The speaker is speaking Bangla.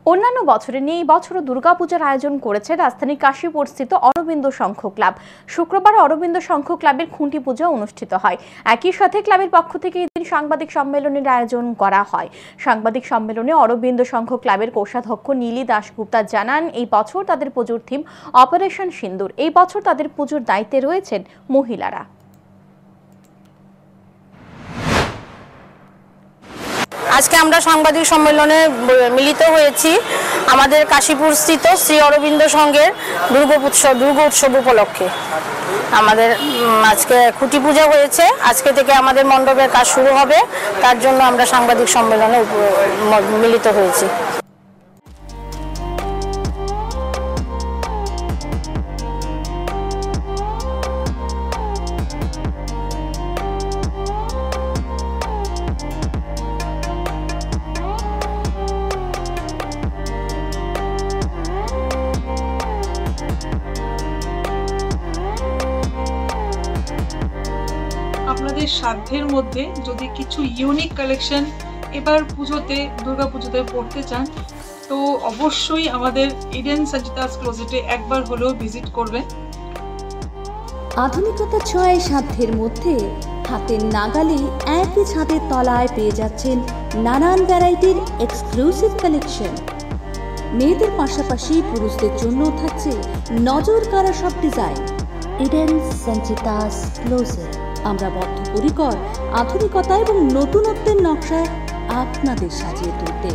অন্যান্য বছরের নিয়ে এই বছরও দুর্গাপূজার আয়োজন করেছে রাজধানীর কাশীপুরস্থিত অরবিন্দ সংঘ ক্লাব। শুক্রবার অরবিন্দ সংঘ ক্লাবের খুঁটি পূজা অনুষ্ঠিত হয়। একই সাথে ক্লাবের পক্ষ থেকে এদিন সাংবাদিক সম্মেলনের আয়োজন করা হয়। সাংবাদিক সম্মেলনে অরবিন্দ সংঘ ক্লাবের কোষাধ্যক্ষ নীলি দাশগুপ্তা জানান, এই বছর তাদের পুজোর থিম অপারেশন সিন্দুর। এই বছর তাদের পুজোর দায়িত্বে রয়েছেন মহিলারা। আজকে আমরা সাংবাদিক সম্মেলনে মিলিত হয়েছি আমাদের কাশীপুর স্থিত শ্রী অরবিন্দ সংঘের দুর্গা উৎসব উপলক্ষে। আমাদের আজকে খুঁটি পূজা হয়েছে, আজকে থেকে আমাদের মণ্ডপের কাজ শুরু হবে, তার জন্য আমরা সাংবাদিক সম্মেলনে মিলিত হয়েছি। আপনাদের সাধ্যের মধ্যে যদি কিছু ইউনিক কালেকশন এবার দুর্গা পুজোতে পড়তে চান, তো অবশ্যই আমাদের ইডেন সঞ্চিতাস ক্লোজেটে একবার হলেও ভিজিট করবেন। আধুনিকতা ছোঁয়ায় সাধ্যের মধ্যে হাতের নাগালে একই ছাদের তলায় পেয়ে যাচ্ছেন নানান ভ্যারাইটির এক্সক্লুসিভ কালেকশন। মেয়েদের পাশাপাশি পুরুষদের জন্য থাকছে নজর কাড়া সব ডিজাইন। ইডেন সঞ্চিতাস ক্লোজেট, আমরা বদ্ধপরিকর আধুনিকতা এবং নতুনত্বের নকশায় আপনাদের সাজিয়ে তুলতে।